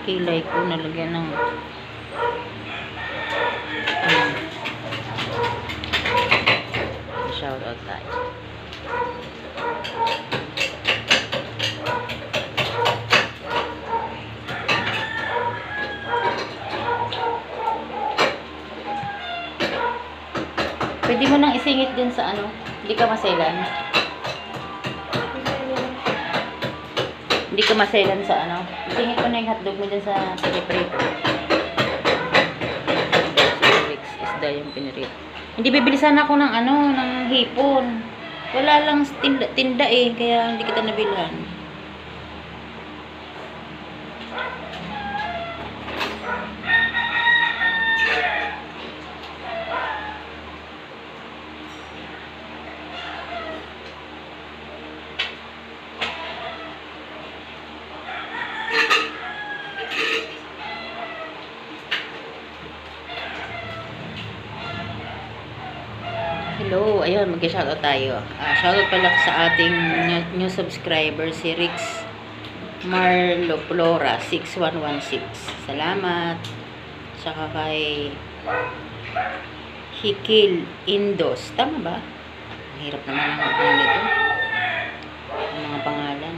kilay ko nalagyan ng shout out tayo. Pwede mo nang isingit din sa ano, hindi ka maselan. Hindi ka maselan sa ano. Isingit mo na yung hotdog mo dyan sa piniprito. Isda yung pinirito. Hindi bibilisan ako ng ano, ng hipon. Wala lang tinda eh, kaya hindi kita nabilhan. Hello, ayun, mag-shoutout tayo. Shoutout pala sa ating new subscriber, si Rix Marlo Flora 6116. Salamat. Tsaka kay Hikil Indos. Tama ba? Ang hirap naman ang ano nito. Ang mga pangalan.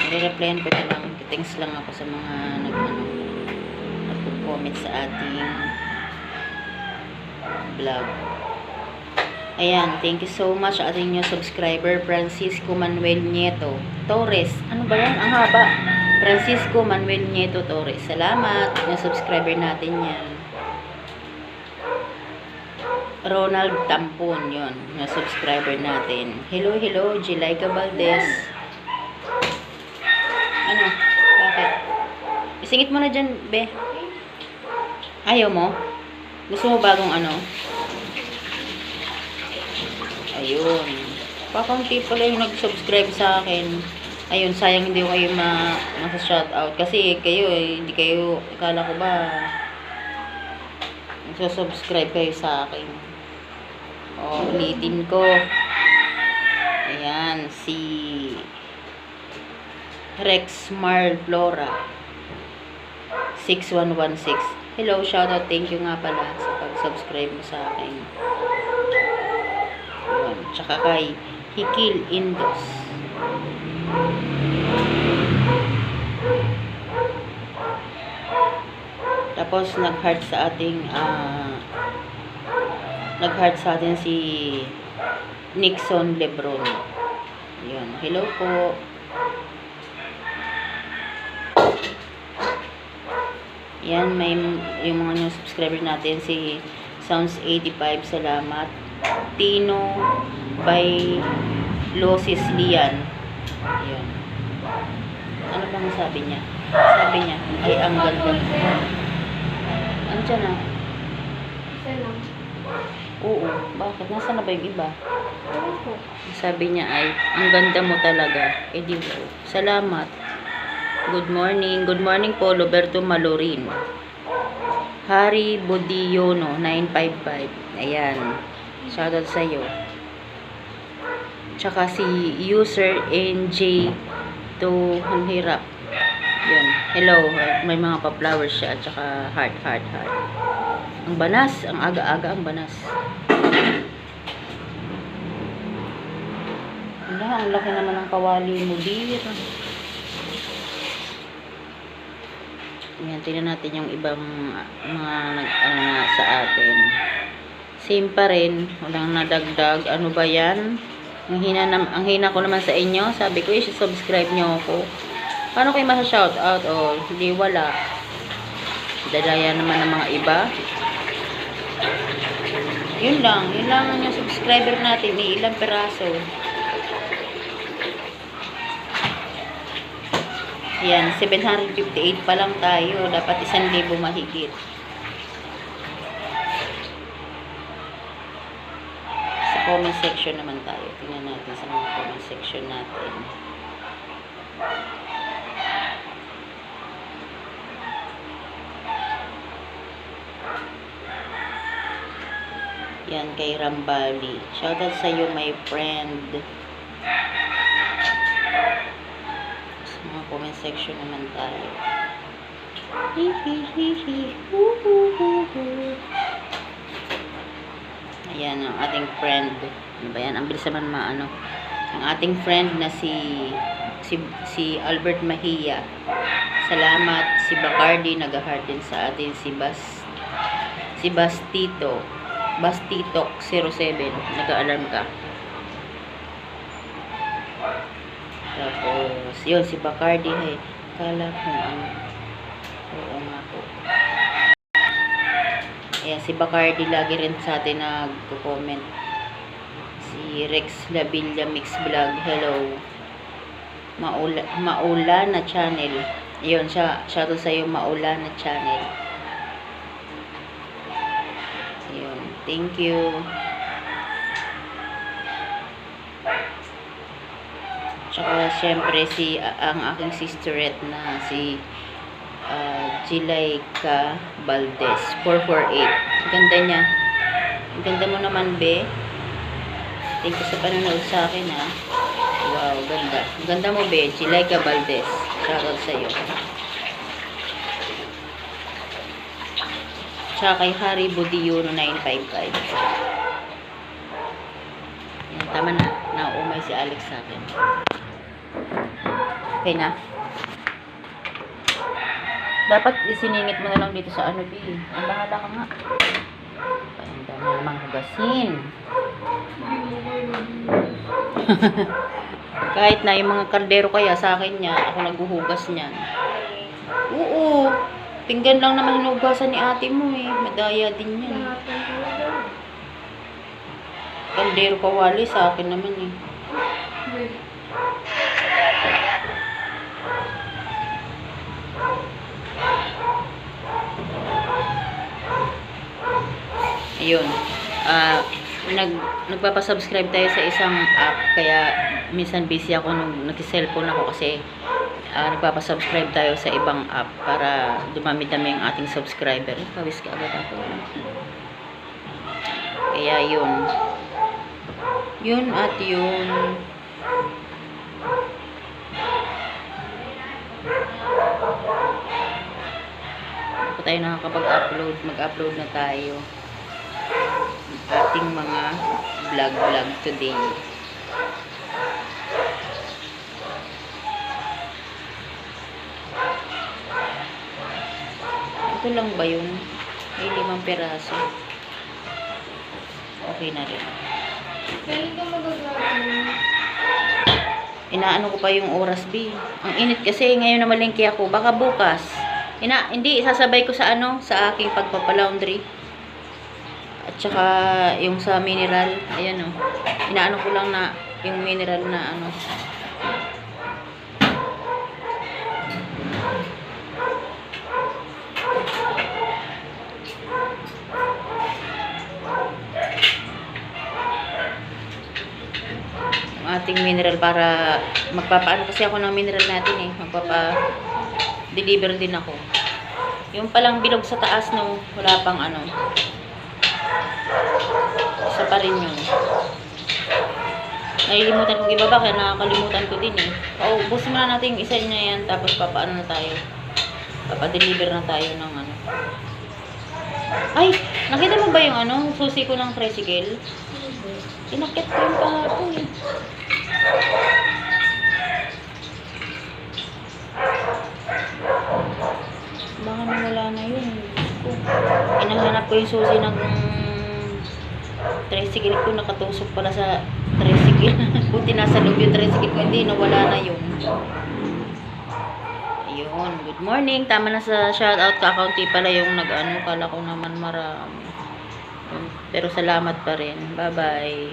Nire-replyan ko na lang. Thanks lang ako sa mga nag-comment sa ating vlog. Ayan, thank you so much sa ating new subscriber, Francisco Manuel Nieto Torres. Ano ba yan? Ang haba. Francisco Manuel Nieto Torres. Salamat. New subscriber natin yan. Ronald Tampon, yun. New subscriber natin. Hello, hello. Jilaika Valdez. Ano? Bakit? Isingit mo na dyan, be. Ayaw mo? Gusto mo bagong ano? Ayun. Pakaunti pala yung nag-subscribe sa akin. Ayun, sayang hindi ko kayo ma-shoutout. Kasi kayo, hindi kayo, akala ko ba nagsusubscribe kayo sa akin. O, ulitin ko. Ayan, si Rex Mar Flora 6116. Hello, shoutout, thank you nga pala sa pag-subscribe mo sa akin. Ayan, tsaka kay Hikil Indos. Tapos nag-heart sa ating nag-heart sa atin si Nixon Lebron. Ayan, hello po. Yan, may yung mga new subscriber natin, si Sounds85, salamat. Tino by Losis Lian. Yan. Ano bang sabi niya? Sabi niya, ay ang ganda. Ano dyan ah? Isa lang. Oo, bakit? Nasaan na ba yung iba? Sabi niya ay, ang ganda mo talaga. Eh di ba? Salamat. Good morning. Good morning po, Roberto Malorin. Hari Bodiono, 955. Ayan. Shoutout sa'yo. Tsaka si user NJ to ang hirap. Yun. Hello. May mga pa-flowers siya. Tsaka heart, heart, heart. Ang banas. Ang aga-aga ang banas. Wala, ang laki naman ng kawali mo dito. Yan, tingnan natin yung ibang mga sa atin. Same pa rin. Walang nadagdag. Ano ba yan? Ang hina ko naman sa inyo. Sabi ko, subscribe nyo ako. Paano kayo masa-shoutout? O, hindi, wala. Dalaya naman ng mga iba. Yun lang. Yun lang yung subscriber natin. May ilang peraso. Yan, 758 pa lang tayo. Dapat 1,000 mahigit. Sa comment section naman tayo. Tingnan natin sa mga comment section natin. Yan, kay Rambali. Shoutout sa iyo, my friend. Mga comment section naman tayo. Hihihihi. Huhuhuhu. Ayan ang ating friend. Ano ba yan? Ang bilis naman maano. Ang ating friend na si Albert Mahia. Salamat. Si Bacardi nag-heart din sa atin. Si Bastitok 07. Nag-alarm ka. Tapos, yun, si Bacardi. Hey, kala kung ano. Oo nga po. Ayan, si Bacardi lagi rin sa atin nag-comment. Si Rex Lavilla Mix Vlog. Hello. Maula na channel. Ayun, shoutout sa iyo, Maula na channel. Ayun, thank you. Tsaka, syempre, ang aking sisterette na si Jilaika Valdez 448. Ganda niya. Ang ganda mo naman, be. Thank you sa panonood sa akin, ha. Wow, ganda. Ang ganda mo, be. Jilaika Valdez. Shoutout sa iyo. Tsaka kay Harry Budiyuno 955. Yan, tama na. Naumay si Alex sa akin. Okay na. Dapat isiningit mo na lang dito sa ano, B. Ang bahala ka nga. Ang dami namang hugasin. Kahit na yung mga kaldero kaya sa akin niya, ako naghuhugas niyan. Oo. Pinggan lang naman hinugasan ni ate mo eh. Madaya din yan. Kaldero kawali sa akin naman eh. Ayun. Nagpapasubscribe tayo sa isang app. Kaya minsan busy ako nung nag-cellphone ako kasi nagpapasubscribe tayo sa ibang app para dumami-dami ang ating subscriber. Pawis ka agad ako. Kaya yun. Yun at yun. Ako tayo nakakapag-upload. Mag-upload na tayo. Ating mga vlog today. Ito lang ba yun? May 5 peraso. Okay na rin. Kailan ka magagawa? Inaano ko pa yung oras, B. Ang init kasi ngayon na malengke ako. Baka bukas. Hindi, sasabay ko sa sa aking pagpapalaundry. At saka yung sa mineral, ayan o. Inaano ko lang na yung mineral na yung ating mineral para magpapaano kasi ako ng mineral natin eh. Magpapa-deliver din ako. Yung palang bilog sa taas no, wala pang isa pa rin yun. Nalilimutan kong ibaba kaya nakakalimutan ko din eh. Ubusin muna natin yung isa niya yan tapos papaano na tayo. Papadeliver na tayo ng Ay! Nakita mo ba yung susi ko ng tricycle? Inakit ko yung kahapon eh. Baka nawala na yun. Inahanap ko yung susi ng tricycle ko, nakatusok pala sa tricycle. Buti nasa loob yung tricycle ko, hindi, nawala na yun. Ayun, good morning. Tama na sa shoutout, kakaunti pala yung kala ko naman marami. Pero salamat pa rin. Bye bye.